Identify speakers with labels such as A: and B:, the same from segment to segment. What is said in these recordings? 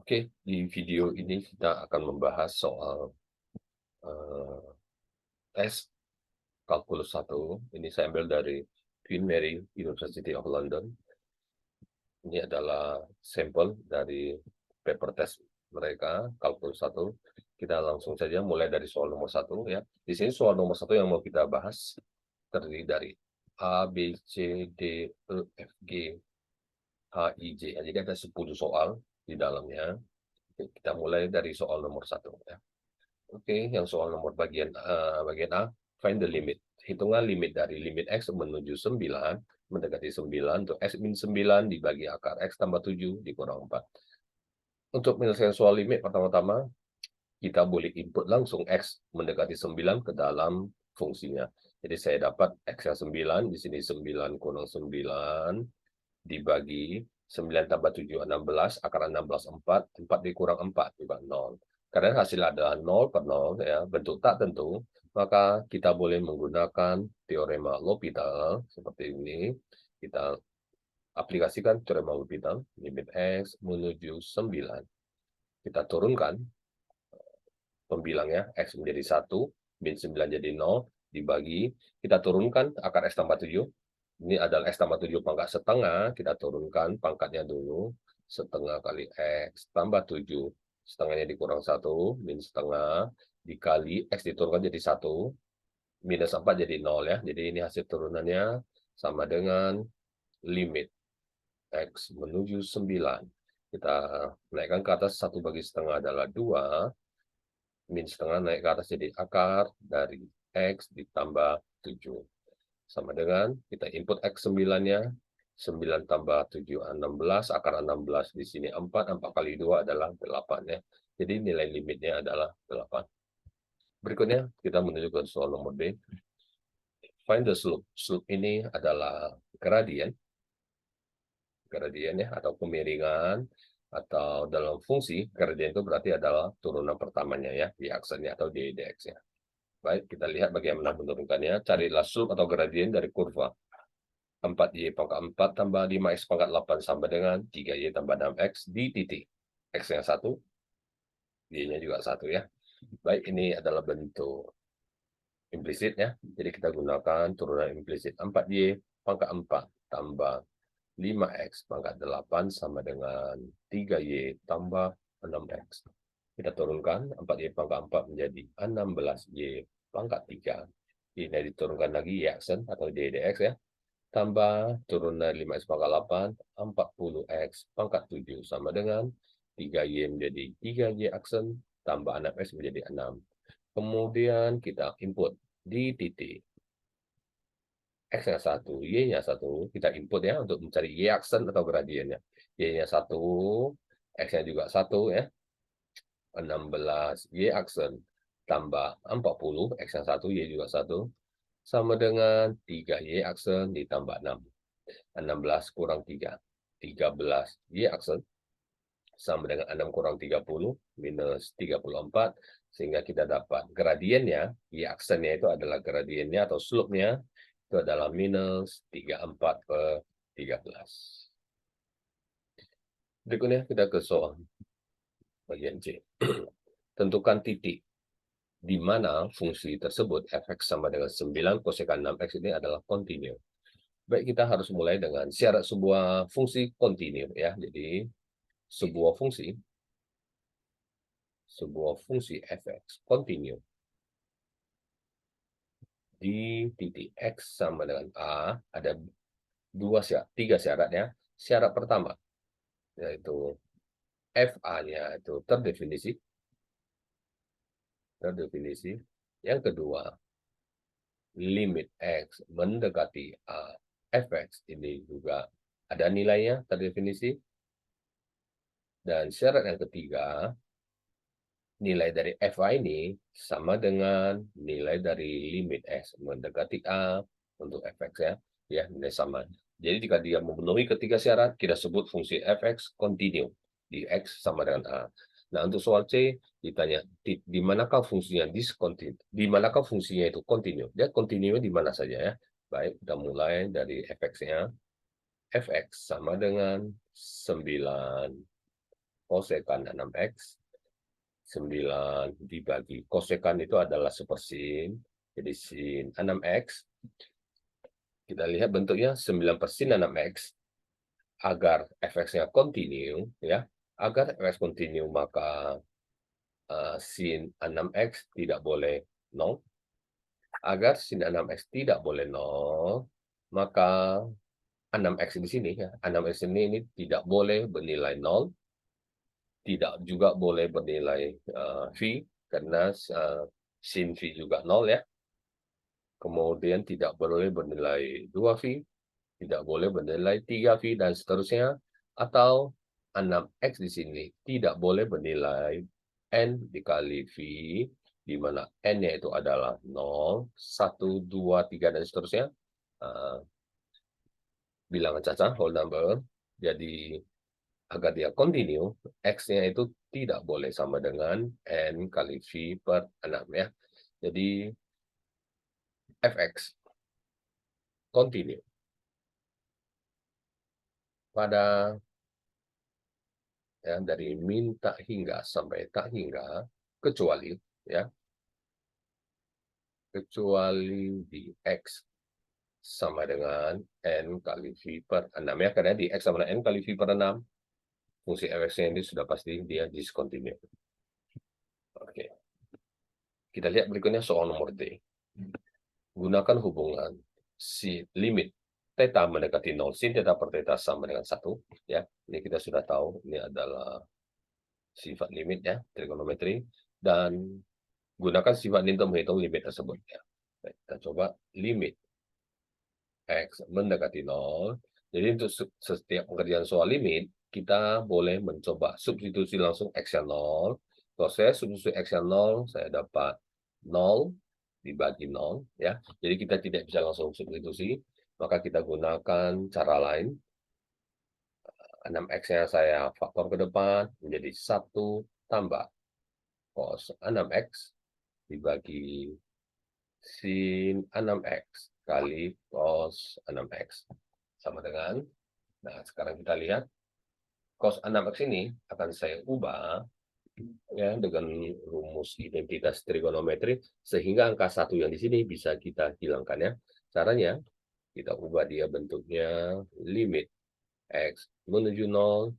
A: Oke, di video ini kita akan membahas soal eh, tes kalkulus 1. Ini saya ambil dari Queen Mary University of London. Ini adalah sampel dari paper test mereka, kalkulus 1. Kita langsung saja mulai dari soal nomor 1 ya. Di sini soal nomor 1 yang mau kita bahas terdiri dari A, B, C, D, E, F, G, H, I, J. Jadi ada 10 soal di dalamnya. Kita mulai dari soal nomor 1 ya. Oke, yang soal nomor bagian A, find the limit. Hitungan limit dari limit X menuju 9, mendekati 9, untuk X min 9 dibagi akar X tambah 7 dikurang 4. Untuk menyelesaikan soal limit, pertama-tama, kita boleh input langsung X mendekati 9 ke dalam fungsinya. Jadi saya dapat X yang 9, di sini 9 kurang 9, dibagi 9 tambah 7, 16, akar 16, 4, 4 dikurang 4, juga 0. Karena hasilnya adalah 0 per 0, ya, bentuk tak tentu, maka kita boleh menggunakan teorema L'Hopital, seperti ini. Kita aplikasikan teorema L'Hopital, limit X menuju 9. Kita turunkan pembilangnya, X menjadi 1, min 9 jadi 0, dibagi, kita turunkan akar X tambah 7, ini adalah X tambah 7 pangkat setengah, kita turunkan pangkatnya dulu, setengah kali X tambah 7, setengahnya dikurang 1, min setengah, dikali X diturunkan jadi 1, minus 4 jadi 0 ya, jadi ini hasil turunannya sama dengan limit X menuju 9. Kita naikkan ke atas, 1 bagi setengah adalah 2, min setengah naik ke atas jadi akar dari X ditambah 7. Sama dengan kita input X 9-nya, 9 tambah 7, 16, akar 16 di sini 4, 4 kali 2 adalah 8 ya. Jadi nilai limitnya adalah 8. Berikutnya kita menuju ke soal nomor B. Find the slope. Slope ini adalah gradien. Gradien ya, atau kemiringan, atau dalam fungsi, gradien itu berarti adalah turunan pertamanya ya, di aksennya atau di dx-nya. Baik, kita lihat bagaimana menurunkannya. Carilah slope atau gradien dari kurva 4y pangkat 4 tambah 5x pangkat 8 sama dengan 3y tambah 6x di titik. X-nya 1, Y-nya juga 1 ya. Baik, ini adalah bentuk implisit ya. Jadi kita gunakan turunan implisit 4y pangkat 4 tambah 5x pangkat 8 sama dengan 3y tambah 6x. Kita turunkan 4y pangkat 4 menjadi 16y pangkat 3. Ini diturunkan lagi y aksen atau y dx ya. Tambah turunan 5x pangkat 8, 40x pangkat 7 sama dengan 3y menjadi 3y aksen, tambah 6x menjadi 6. Kemudian kita input di titik X-nya 1, Y-nya 1, kita input ya untuk mencari Y aksen atau gradiennya. Y-nya 1, X-nya juga 1 ya, 16 Y aksen tambah 40, X-nya 1, Y juga 1, sama dengan 3Y aksen ditambah 6. 16 kurang 3, 13 Y aksen, sama dengan 6 kurang 30, minus 34, sehingga kita dapat gradiennya, Y aksennya itu adalah gradiennya atau slope-nya, itu adalah minus 34 per 13. Berikutnya kita ke soal bagian C. Tentukan titik di mana fungsi tersebut f(x) sama dengan 9 kosekan 6x ini adalah kontinu. Baik, kita harus mulai dengan syarat sebuah fungsi kontinu ya. Jadi sebuah fungsi f(x) kontinu di titik x sama dengan a, ada tiga syarat ya. Syarat pertama yaitu fa-nya itu terdefinisi. Yang kedua, limit x mendekati a fx ini juga ada nilainya terdefinisi. Dan syarat yang ketiga, nilai dari fa ini sama dengan nilai dari limit x mendekati a untuk fx ya. Ya, nilai sama. Jadi jika dia memenuhi ketiga syarat, kita sebut fungsi fx kontinu di x sama dengan a. Nah, untuk soal C ditanya di manakah fungsinya discontinue, di manakah fungsinya itu kontinu. Dia kontinu di mana saja ya. Baik, kita mulai dari fx-nya. Fx sama dengan 9 kosekan 6X. 9 dibagi kosekan itu adalah sepersin. Jadi sin 6X. Kita lihat bentuknya 9 per sin 6X. Agar fx-nya continue, ya. Agar fx continue, maka sin 6X tidak boleh 0. Agar sin 6X tidak boleh 0, maka 6X di sini, ya, 6X ini tidak boleh bernilai 0, tidak juga boleh bernilai V, karena sin V juga 0, ya. Kemudian tidak boleh bernilai 2V, tidak boleh bernilai 3V, dan seterusnya. Atau 6X di sini tidak boleh bernilai N dikali V, di mana N-nya itu adalah 0, 1, 2, 3, dan seterusnya. Bilangan caca, whole number. Jadi, agar dia continue, X-nya itu tidak boleh sama dengan N kali V per 6, ya. Jadi, Fx continue pada, ya, dari min tak hingga sampai tak hingga, kecuali, ya, kecuali di X sama dengan N kali V per 6, ya, karena di X sama dengan N kali V per 6, fungsi Fx-nya ini sudah pasti dia discontinue. Oke. Kita lihat berikutnya soal nomor D. Gunakan hubungan si limit theta mendekati 0, sin theta per theta sama dengan 1. Ya, ini kita sudah tahu, ini adalah sifat limit, ya, trigonometri. Dan gunakan sifat ini untuk menghitung limit tersebut, ya. Baik, kita coba limit X mendekati 0. Jadi untuk setiap pengerjaan soal limit, kita boleh mencoba substitusi langsung X yang 0. Kalau saya substitusi X yang 0, saya dapat 0 dibagi 0. Ya. Jadi kita tidak bisa langsung substitusi, maka kita gunakan cara lain. 6X-nya saya faktor ke depan, menjadi 1 tambah cos 6X dibagi sin 6X kali cos 6X. Sama dengan, nah sekarang kita lihat, cos 6X ini akan saya ubah, ya, dengan rumus identitas trigonometri, sehingga angka 1 yang di sini bisa kita hilangkan, ya. Caranya, kita ubah dia bentuknya limit X menuju 0,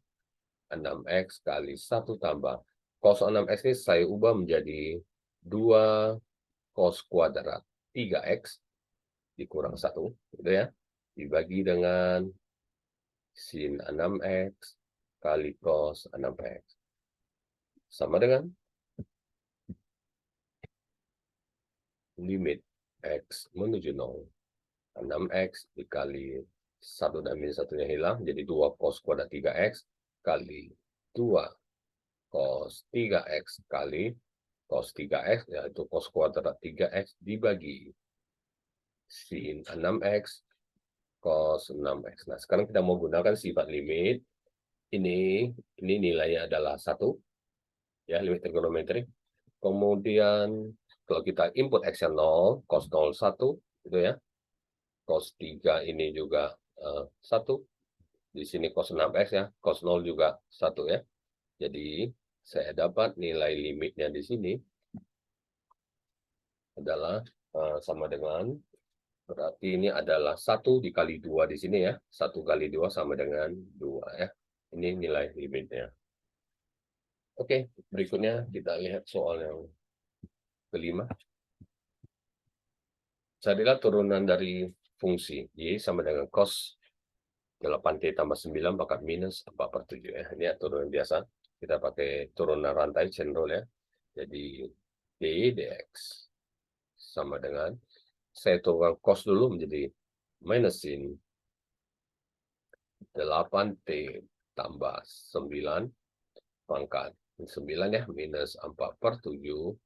A: 6X kali 1 tambah cos 6X ini saya ubah menjadi 2 cos kuadrat 3X dikurang 1, gitu, ya, dibagi dengan sin 6X kali cos 6X. Sama dengan limit X menuju 0. 6X dikali 1 dan min 1-nya hilang, jadi 2 cos kuadrat 3X kali 2 cos 3X kali cos 3X, yaitu cos kuadrat 3X dibagi sin 6X cos 6X. Nah, sekarang kita mau gunakan sifat limit. Ini nilainya adalah 1, ya, limit trigonometri. Kemudian kalau kita input X yang 0, cos 0 1, gitu, ya. Cos 3 ini juga 1. Di sini cos 6X, ya. Cos 0 juga 1, ya. Jadi saya dapat nilai limitnya di sini adalah sama dengan, berarti ini adalah 1 dikali 2 di sini, ya. 1 kali 2 sama dengan 2, ya. Ini nilai limitnya. Oke, berikutnya kita lihat soal yang kelima. Carilah turunan dari fungsi Y sama dengan cos 8T tambah 9 pangkat minus 4 per 7. Ya. Ini turunan biasa. Kita pakai turunan rantai chain rule, ya. Jadi D dx sama dengan, saya turunkan cos dulu menjadi minus sin 8T tambah 9 pangkat 9, ya, minus 4 per 7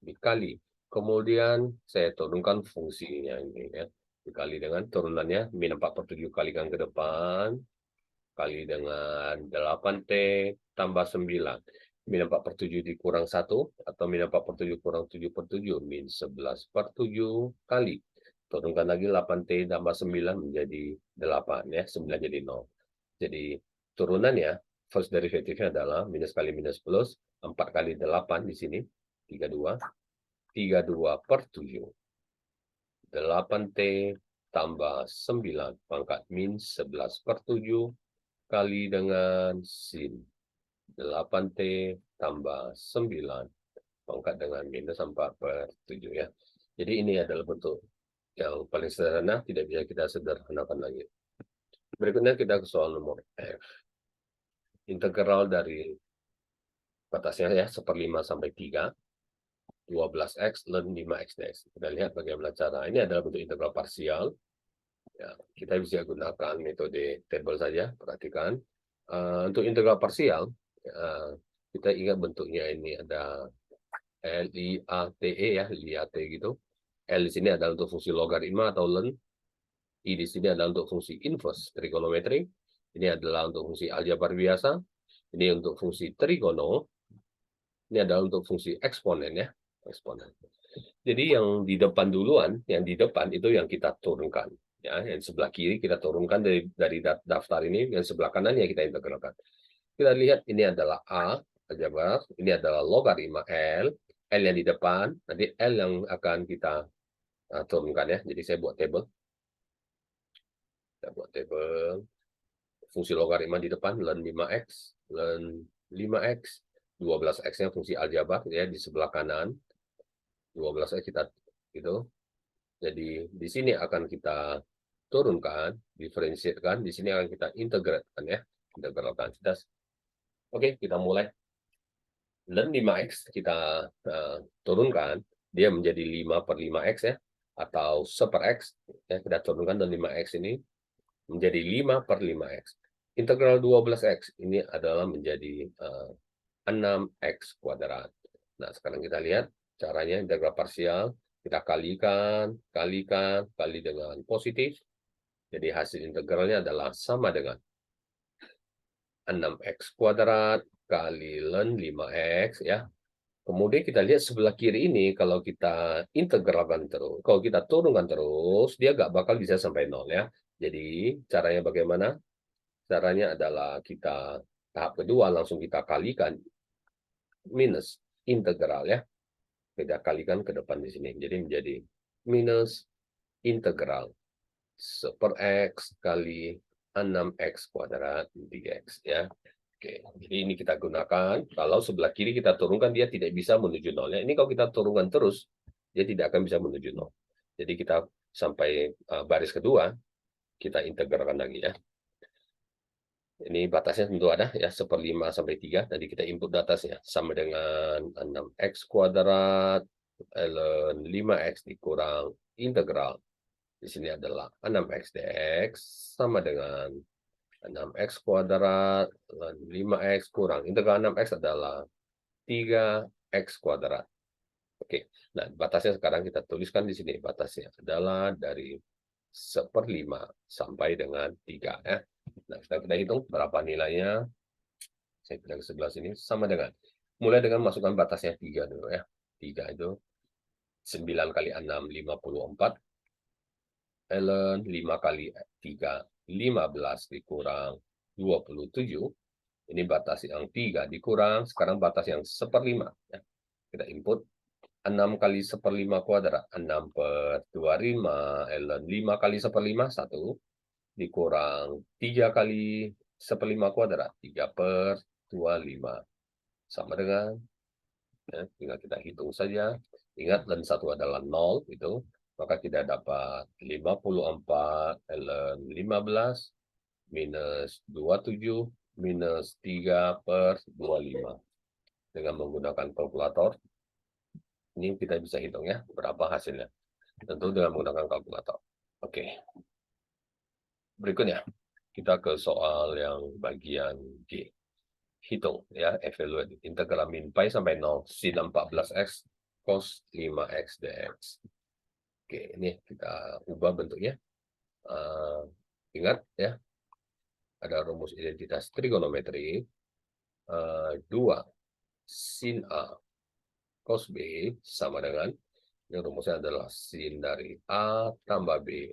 A: dikali. Kemudian saya turunkan fungsinya ini, ya. Dikali dengan turunannya, min 4 per 7 kalikan ke depan, kali dengan 8T tambah 9. Min 4 per 7 dikurang 1, atau min 4 per 7 kurang 7 per 7, min 11 per 7 kali. Turunkan lagi 8T tambah 9 menjadi 8, ya, 9 jadi 0. Jadi turunannya, first derivatifnya adalah minus kali minus plus, 4 kali 8 di sini, 32. 32 per 7. 8T tambah 9 pangkat min 11 per 7 kali dengan sin 8T tambah 9 pangkat dengan minus 4 per 7 ya. Jadi ini adalah bentuk yang paling sederhana, tidak bisa kita sederhanakan lagi. Berikutnya kita ke soal nomor F. Integral dari batasnya ya 1/5 sampai 3. 12x ln 5x dx. Kita lihat bagaimana cara. Ini adalah bentuk integral parsial. Ya, kita bisa gunakan metode table saja. Perhatikan. Untuk integral parsial, kita ingat bentuknya ini ada LIATE ya, LIAT gitu. L di sini adalah untuk fungsi logaritma atau ln. I di sini adalah untuk fungsi inverse trigonometri. Ini adalah untuk fungsi aljabar biasa. Ini untuk fungsi trigono. Ini adalah untuk fungsi eksponen ya. Eksponen. Jadi yang di depan duluan, yang di depan itu yang kita turunkan. Ya, yang sebelah kiri kita turunkan dari daftar ini, yang sebelah kanan ya kita integralkan. Kita lihat ini adalah A, aljabar, ini adalah logaritma L yang di depan, nanti L yang akan kita turunkan ya. Jadi saya buat table. Kita buat table. Fungsi logaritma di depan, ln 5x, ln 5x, 12x-nya fungsi aljabar ya di sebelah kanan. 12x kita itu. Jadi di sini akan kita turunkan, diferensiatkan, di sini akan kita integralkan ya, integralkan. Oke, kita mulai. Ln 5x kita turunkan, dia menjadi 5/5x ya, atau 1/x, ya, kita turunkan dan 5x ini menjadi 5/5x. Integral 12x ini adalah menjadi 6x kuadrat. Nah, sekarang kita lihat caranya integral parsial. Kita kali dengan positif. Jadi hasil integralnya adalah sama dengan 6x kuadrat kali ln 5x ya. Kemudian kita lihat sebelah kiri ini, kalau kita integralkan terus, kalau kita turunkan terus, dia nggak bakal bisa sampai 0 ya. Jadi caranya bagaimana? Caranya adalah kita tahap kedua langsung kita kalikan minus integral ya. Kita kalikan ke depan di sini. Jadi menjadi minus integral 1/x kali 6x kuadrat dx ya. Oke, jadi ini kita gunakan. Kalau sebelah kiri kita turunkan, dia tidak bisa menuju 0. Ya. Ini kalau kita turunkan terus, dia tidak akan bisa menuju 0. Jadi kita sampai baris kedua, kita integralkan lagi ya. Ini batasnya tentu ada ya, 1/5 sampai 3. Tadi kita input batasnya sama dengan 6x kuadrat ln 5x dikurang integral. Di sini adalah 6x dx sama dengan 6x kuadrat ln 5x kurang integral 6x adalah 3x kuadrat. Oke, nah batasnya sekarang kita tuliskan di sini. Batasnya adalah dari 1/5 sampai dengan 3 ya. Nah, kita hitung berapa nilainya. Saya pindah ke sebelah sini sama dengan mulai dengan masukkan batasnya 3 dulu ya. 3 itu 9 kali 6 54 ln 5 kali 3 15 dikurang 27. Ini batas yang 3 dikurang sekarang batas yang 1/5 ya. Kita input 6 kali 1/5 kuadrat 6/25 ln 5 kali 1/5 1 dikurang 3 kali 1/5 kuadrat 3/25 sama dengan ya, tinggal kita hitung saja. Ingat ln 1 adalah 0 itu, maka kita dapat 54 ln 15 minus 27 minus 3/25. Dengan menggunakan kalkulator ini kita bisa hitung ya berapa hasilnya. Tentu dengan menggunakan kalkulator. Oke. Berikutnya kita ke soal yang bagian G. Hitung ya, evaluate integral min pi sampai 0 sin 14x cos 5x dx. Oke, ini kita ubah bentuknya. Ingat ya, ada rumus identitas trigonometri. 2 sin A cos B sama dengan, ini rumusnya adalah sin dari A tambah B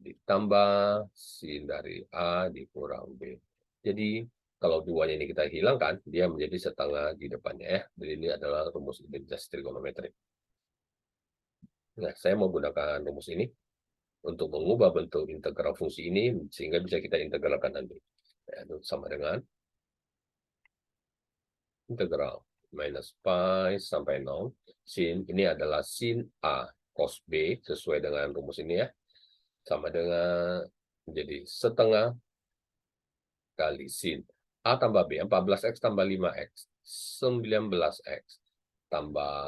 A: ditambah sin dari A dikurang B. Jadi Kalau duanya ini kita hilangkan, dia menjadi setengah di depannya ya. Jadi ini adalah rumus identitas trigonometri. Nah, saya mau gunakan rumus ini untuk mengubah bentuk integral fungsi ini sehingga bisa kita integralkan nanti. Yaitu sama dengan integral minus pi sampai 0. Sin ini adalah sin A cos B sesuai dengan rumus ini ya. Sama dengan menjadi setengah kali sin A tambah B, 14x tambah 5x, 19x, tambah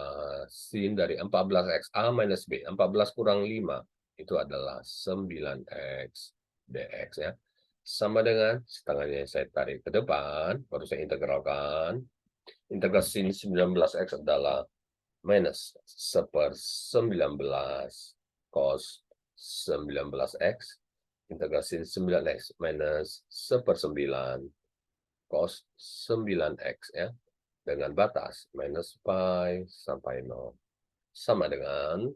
A: sin dari 14x A minus B, 14 kurang 5, itu adalah 9x dx ya. Sama dengan setengahnya saya tarik ke depan, baru saya integralkan. Integral sin 19x adalah minus 1/19 cos 19x. Integral sin 9x minus 1/9 cos 9x ya. Dengan batas minus pi sampai 0. Sama dengan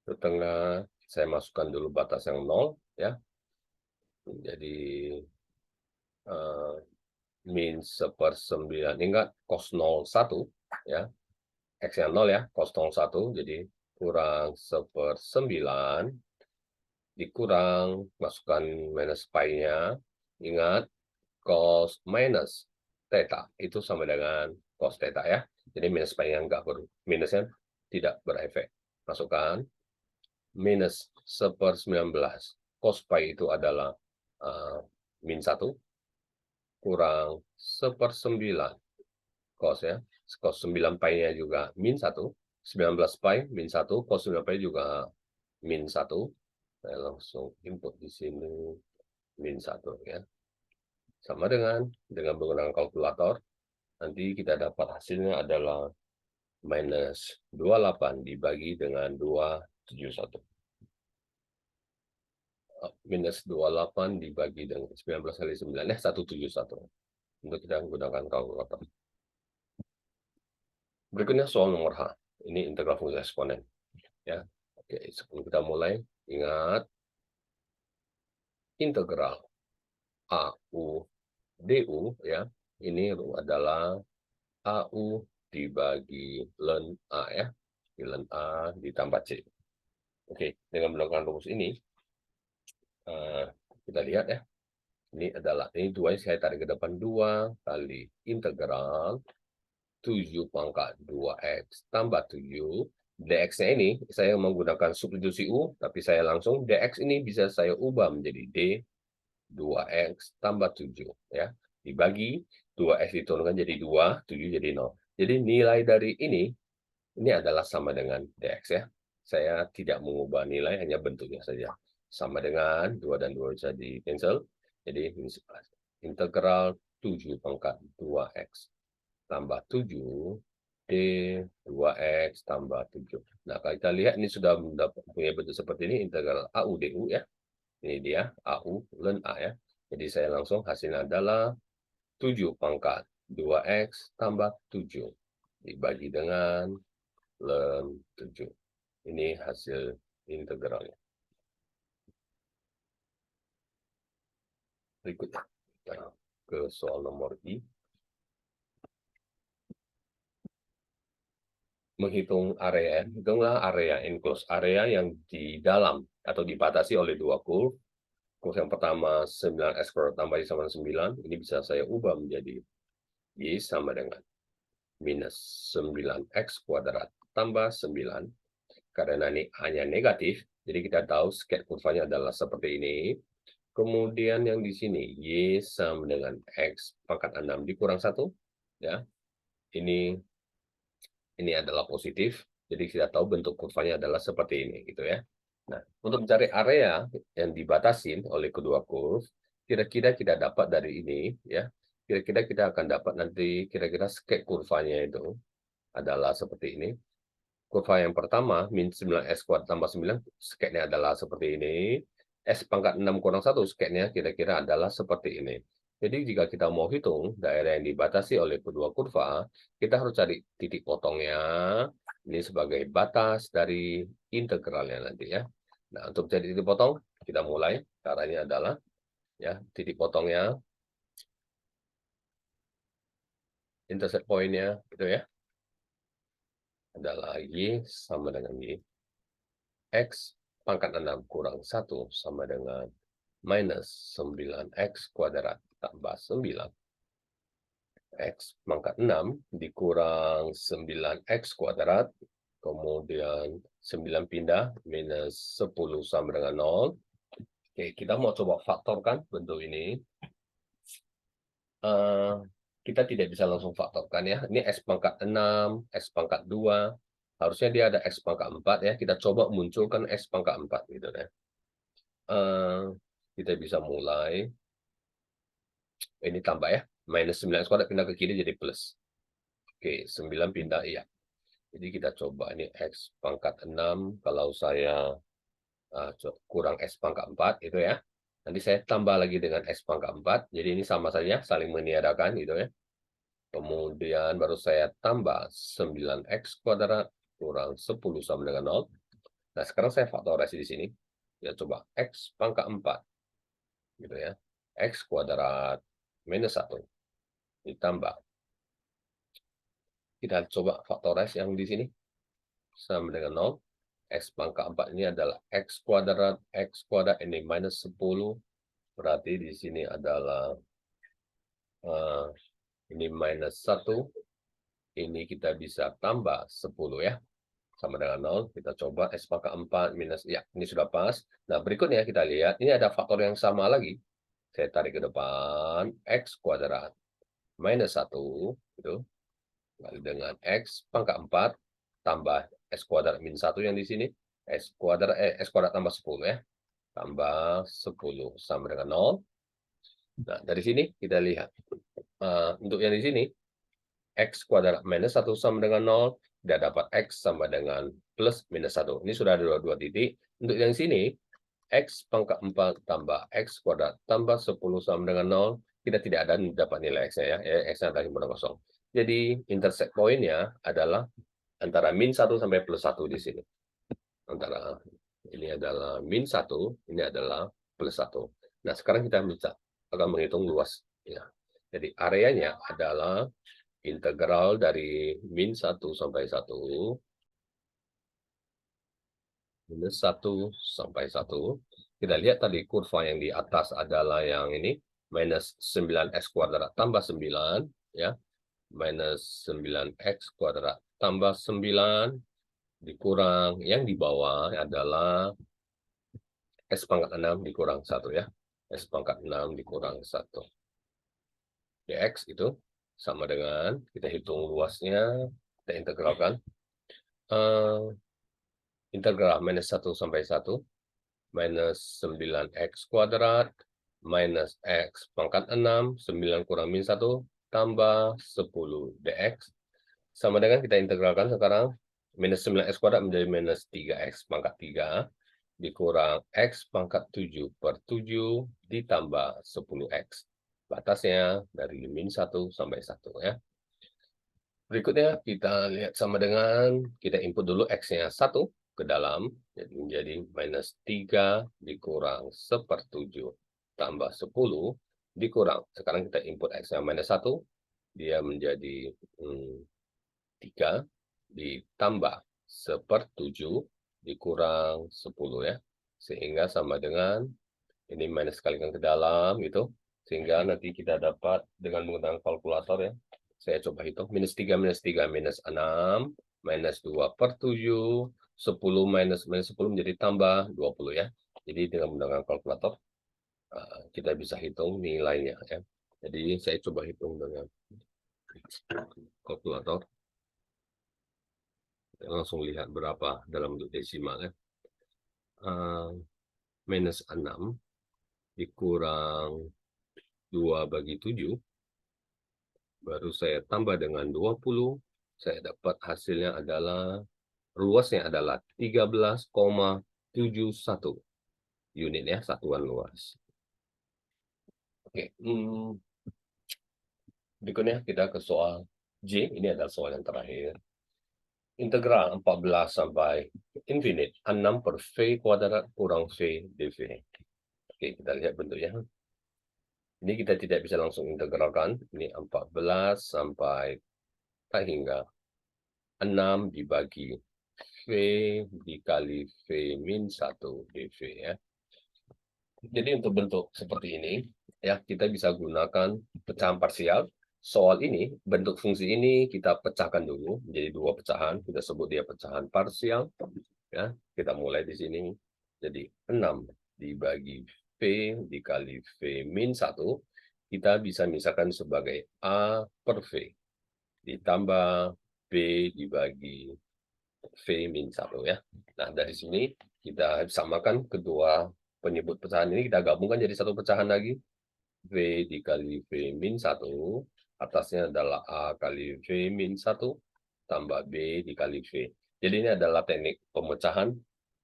A: setengah, saya masukkan dulu batas yang 0 ya. Jadi min 1/9, ingat cos 01 ya. X yang 0 ya, cos 01, jadi kurang 1/9 dikurang, masukkan minus pi-nya, ingat cos minus theta itu sama dengan cos theta ya. Jadi minus pi yang minusnya tidak berefek. Masukkan minus 1/19 cos pi itu adalah min 1 kurang 1/9 cos ya. Cos 9 pi-nya juga min 1. 19 pi min 1 cos 9 pi juga min 1. Saya langsung input di sini min 1 ya. Sama dengan menggunakan kalkulator, nanti kita dapat hasilnya adalah minus 28 dibagi dengan 271. Minus 28 dibagi dengan 19 kali 9, 171. Untuk kita menggunakan kalkulator. Berikutnya soal nomor H. Ini integral fungsi eksponen. Ya. Oke, sebelum kita mulai, ingat integral AU DU ya. Ini adalah AU dibagi ln A ya. Ln A ditambah C. Oke, dengan menggunakan rumus ini, kita lihat ya. Ini adalah, ini 2 saya tarik ke depan, 2 kali integral 7 pangkat 2x tambah 7. dx-nya ini, saya menggunakan substitusi U, tapi saya langsung dx ini bisa saya ubah menjadi D 2x tambah 7 ya. Dibagi 2x diturunkan jadi 2, 7 jadi 0. Jadi nilai dari ini adalah sama dengan dx ya. Saya tidak mengubah nilai, hanya bentuknya saja. Sama dengan 2 dan 2 bisa di-cancel. Jadi integral 7 pangkat 2x tambah 7 D 2x tambah 7. Nah, kalau kita lihat ini sudah punya bentuk seperti ini, integral AU DU ya. Ini dia AU ln A ya. Jadi saya langsung hasilnya adalah 7 pangkat 2x tambah 7 dibagi dengan ln 7. Ini hasil integralnya. Berikutnya ke soal nomor I. Menghitung area, hitunglah area enclosed area yang di dalam atau dibatasi oleh dua curve. Curve yang pertama 9x kuadrat tambah Y sama 9, ini bisa saya ubah menjadi Y sama dengan minus 9x kuadrat tambah 9. Karena ini hanya negatif, jadi kita tahu sketch kurvanya adalah seperti ini. Kemudian yang di sini Y sama dengan X pangkat 6 dikurang 1. Ya. Ini adalah positif, jadi kita tahu bentuk kurvanya adalah seperti ini, gitu ya. Nah, untuk mencari area yang dibatasi oleh kedua curve, kira-kira kita dapat dari ini, ya. Kira-kira kita akan dapat nanti, kira-kira sketch kurvanya itu adalah seperti ini. Kurva yang pertama, min 9x kuadrat tambah 9, sketch-nya adalah seperti ini. S pangkat 6 kurang 1, sketch-nya kira-kira adalah seperti ini. Jadi jika kita mau hitung daerah yang dibatasi oleh kedua kurva, kita harus cari titik potongnya. Ini sebagai batas dari integralnya nanti ya. Nah, untuk cari titik potong, kita mulai. Caranya adalah Ya, titik potongnya, intercept pointnya, gitu ya, adalah Y sama dengan Y. X pangkat 6 kurang 1 sama dengan minus 9X kuadrat tambah 9. X pangkat 6 dikurang 9X kuadrat, kemudian 9 pindah, minus 10 sama dengan 0. Oke, kita mau coba faktorkan bentuk ini. Kita tidak bisa langsung faktorkan ya. Ini X pangkat 6, X pangkat 2. Harusnya dia ada X pangkat 4 ya. Kita coba munculkan X pangkat 4 gitu ya. Kita bisa mulai. Ini tambah ya. Minus 9X kuadrat pindah ke kiri jadi plus. Oke, 9 pindah iya. Jadi kita coba ini X pangkat 6. Kalau saya kurang X pangkat 4 itu ya. Nanti saya tambah lagi dengan X pangkat 4. Jadi ini sama saja saling meniadakan gitu ya. Kemudian baru saya tambah 9X kuadrat kurang 10 sama dengan 0. Nah, sekarang saya faktorasi di sini. Ya, coba X pangkat 4. Gitu ya. X kuadrat minus 1. Ditambah. Kita coba faktorasi yang di sini. Sama dengan 0. X pangkat 4 ini adalah X kuadrat ini minus 10. Berarti di sini adalah ini minus 1. Ini kita bisa tambah 10 ya. Sama dengan 0. Kita coba X pangkat 4 minus, ya ini sudah pas. Nah berikutnya kita lihat, ini ada faktor yang sama lagi. Saya tarik ke depan, X kuadrat minus 1. Gitu. Lalu dengan X pangkat 4 tambah X kuadrat min 1 yang di sini. X kuadrat tambah 10 ya. Tambah 10 sama dengan 0. Nah dari sini kita lihat. Untuk yang di sini, X kuadrat minus 1 sama dengan 0, tidak dapat X sama dengan plus minus 1. Ini sudah ada dua titik. Untuk yang sini, X pangkat 4 tambah X kuadrat tambah 10 sama dengan 0, kita tidak ada dapat nilai X-nya ya. X-nya adalah himpunan kosong. Jadi, intersect point-nya adalah antara min 1 sampai plus 1 di sini. Antara ini adalah min 1, ini adalah plus 1. Nah, sekarang kita akan menghitung luas. Ya. Jadi, areanya adalah integral dari min 1 sampai 1 minus 1 sampai 1. Kita lihat tadi kurva yang di atas adalah yang ini, minus 9x kuadrat tambah 9, ya. Minus 9x kuadrat tambah 9, dikurang, yang di bawah adalah x pangkat 6 dikurang 1, ya. X pangkat 6 dikurang 1. Dx itu sama dengan, kita hitung luasnya, kita integralkan. Integral minus 1 sampai 1, minus 9x kuadrat, minus x pangkat 6, 9 kurang min 1, tambah 10 dx. Sama dengan kita integralkan sekarang, minus 9x kuadrat menjadi minus 3x pangkat 3, dikurang x pangkat 7 per 7, ditambah 10x. Batasnya dari min 1 sampai 1 ya. Berikutnya kita lihat sama dengan, kita input dulu X-nya 1 ke dalam, jadi menjadi minus 3 dikurang 1/7 tambah 10 dikurang. Sekarang kita input X-nya minus 1, dia menjadi 3 ditambah 1/7 dikurang 10 ya. Sehingga sama dengan, ini minus kalikan ke dalam gitu. Sehingga nanti kita dapat dengan menggunakan kalkulator ya. Saya coba hitung, minus 3 minus 3 minus 6, minus 2/7, 10 minus 10 menjadi tambah 20 ya. Jadi dengan menggunakan kalkulator, kita bisa hitung nilainya ya. Jadi saya coba hitung dengan kalkulator. Kita langsung lihat berapa dalam bentuk desimal ya. Minus 6 dikurang 2/7, baru saya tambah dengan 20, saya dapat hasilnya adalah, luasnya adalah 13,71 unit ya, satuan luas. Oke, berikutnya kita ke soal J, ini adalah soal yang terakhir. Integral 14 sampai infinite, 6 per V kuadrat kurang V dV. Oke, kita lihat bentuknya. Ini kita tidak bisa langsung integralkan. Ini 14 sampai hingga 6 dibagi V dikali V min 1 dV ya. Jadi untuk bentuk seperti ini, ya kita bisa gunakan pecahan parsial. Soal ini, bentuk fungsi ini kita pecahkan dulu menjadi dua pecahan. Kita sebut dia pecahan parsial. Ya, kita mulai di sini. Jadi 6 dibagi V dikali V min 1, kita bisa misalkan sebagai A per V. Ditambah B dibagi V min 1 ya. Nah, dari sini kita samakan kedua penyebut pecahan ini, kita gabungkan jadi satu pecahan lagi. V dikali V min 1, atasnya adalah A kali V min 1, tambah B dikali V. Jadi ini adalah teknik pemecahan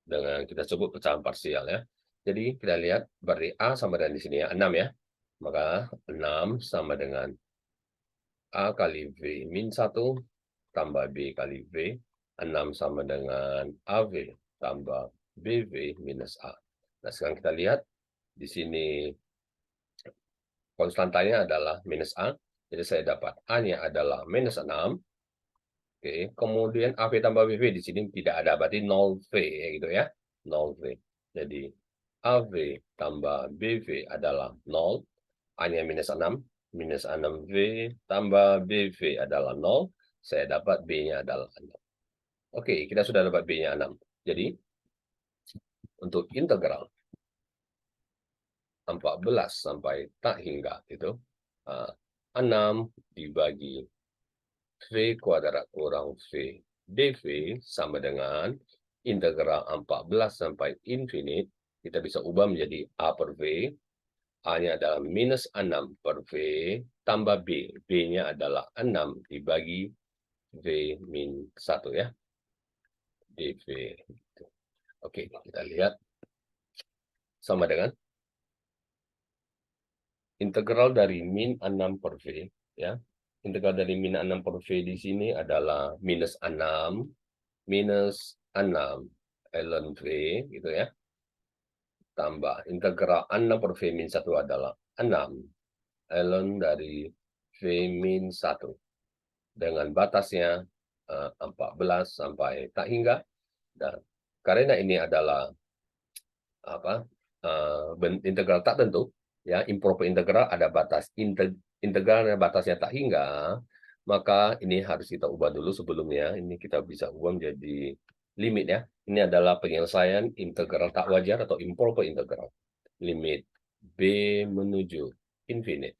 A: dengan kita sebut pecahan parsial ya. Jadi kita lihat berarti A sama dengan di sini ya, 6 ya. Maka 6 sama dengan A kali V min 1 tambah B kali V. 6 sama dengan AV tambah BV minus A. Nah, sekarang kita lihat di sini konstantanya adalah minus A. Jadi saya dapat A-nya adalah minus 6. Oke, kemudian AV tambah BV di sini tidak ada, berarti 0V ya gitu ya. 0V. Jadi AV tambah BV adalah 0. A-nya minus 6. Minus 6V tambah BV adalah 0. Saya dapat B-nya adalah 6. Oke, kita sudah dapat B-nya 6. Jadi, untuk integral 14 sampai tak hingga itu 6 dibagi V kuadrat kurang V dV sama dengan integral 14 sampai infinite. Kita bisa ubah menjadi A per V. A-nya adalah minus 6 per V tambah B. B-nya adalah 6 dibagi V min 1 ya. dV. Oke, kita lihat sama dengan integral dari min 6 per V ya. Integral dari min 6 per V di sini adalah minus 6 ln V gitu ya. Tambah integral 6 per V min 1 adalah 6 ln dari V min 1 dengan batasnya 14 sampai tak hingga. Dan karena ini adalah integral tak tentu ya, improper integral ada batas integralnya, batasnya tak hingga, maka ini harus kita ubah dulu sebelumnya. Ini kita bisa ubah menjadi limit ya. Ini adalah penyelesaian integral tak wajar atau improper integral. Limit B menuju infinite.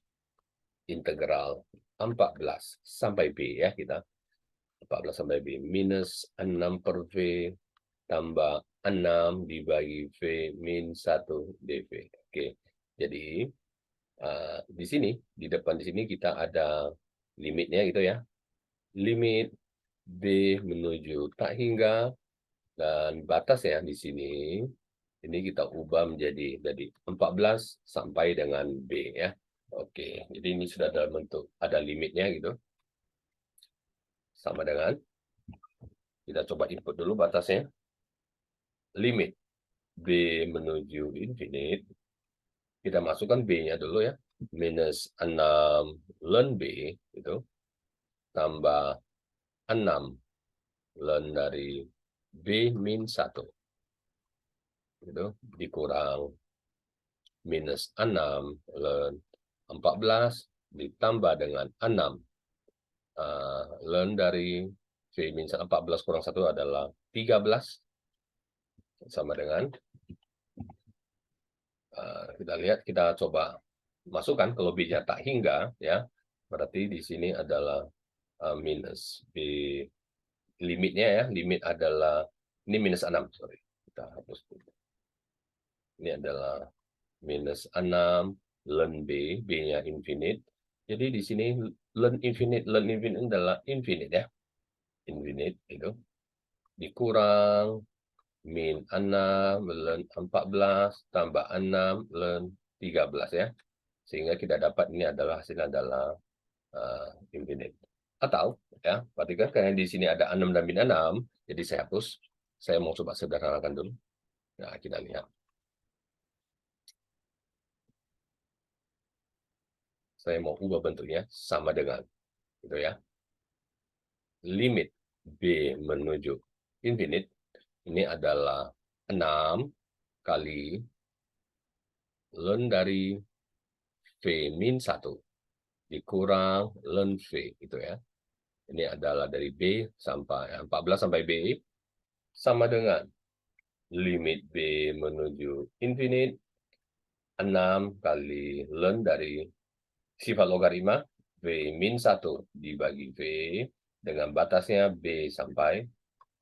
A: Integral 14 sampai B ya kita. 14 sampai B minus 6 per V tambah 6 dibagi V min 1 dV. Oke, jadi di sini, di depan di sini kita ada limitnya gitu ya. Limit B menuju tak hingga, dan batasnya di sini, ini kita ubah menjadi 14 sampai dengan B ya. Oke, jadi ini sudah dalam bentuk ada limitnya gitu. Sama dengan, kita coba input dulu batasnya. Limit B menuju infinite, kita masukkan B-nya dulu ya, minus 6 ln B, itu, tambah 6 ln dari B min 1, itu, dikurang minus 6 ln 14, ditambah dengan 6 ln dari V min 14 kurang 1 adalah 13, sama dengan kita lihat, kita coba masukkan kalau B-nya tak hingga ya, berarti di sini adalah minus B limitnya ya, limit adalah ini minus 6, sorry, kita hapus dulu. Ini adalah minus 6 ln B, B-nya infinite. Jadi di sini ln infinite adalah infinite ya, infinite itu, dikurang min 6 ln 14 tambah 6 ln 13 ya. Sehingga kita dapat ini adalah hasilnya adalah infinite. Atau ya, perhatikan karena di sini ada 6 dan min 6, jadi saya hapus. Saya mau coba sederhanakan dulu. Nah, kita lihat. saya mau ubah bentuknya sama dengan, gitu ya. Limit B menuju infinite, ini adalah 6 kali ln dari V min 1 dikurang ln V, gitu ya. Ini adalah dari B sampai 14 sampai B, sama dengan limit B menuju infinite 6 kali ln dari sifat logaritma V min 1 dibagi V dengan batasnya B sampai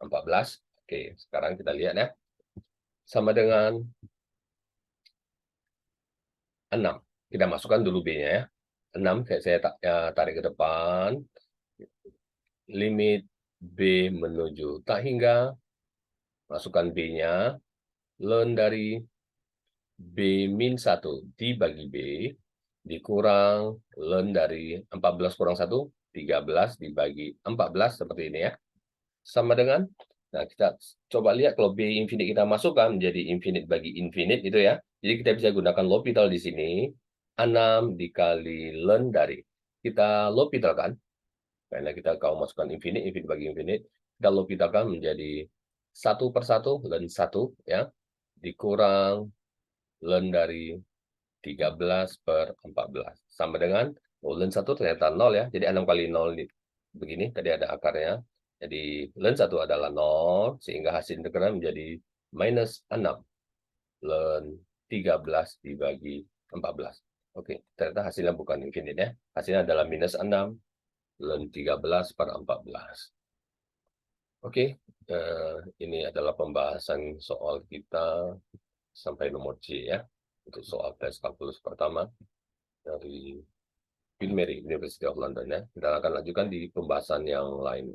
A: 14. Oke, sekarang kita lihat ya. Sama dengan 6. Kita masukkan dulu B-nya ya. 6, saya tarik ke depan. Limit B menuju tak hingga. Masukkan B-nya. Ln dari B min 1 dibagi B. Dikurang ln dari 14 kurang 1. 13 dibagi 14. Seperti ini ya. Sama dengan, nah kita coba lihat kalau B infinite kita masukkan menjadi infinite bagi infinite itu ya. Jadi kita bisa gunakan L'Hopital di sini. 6 dikali ln dari. Kita L'Hopitalkan. Karena kita kalau masukkan infinite, infinite bagi infinite. Kita L'Hopitalkan menjadi 1/1 ln 1 ya. Dikurang ln dari 13/14. Sama dengan, ln 1 ternyata 0 ya. Jadi 6 kali 0 begini, tadi ada akarnya. Jadi ln 1 adalah 0, sehingga hasil integral menjadi minus 6 ln 13 dibagi 14. Oke, ternyata hasilnya bukan infinite ya. Hasilnya adalah minus 6 ln 13/14. Oke, ini adalah pembahasan soal kita sampai nomor C ya. Untuk soal tes kalkulus pertama dari Queen Mary University of London ya. Kita akan lanjutkan di pembahasan yang lain.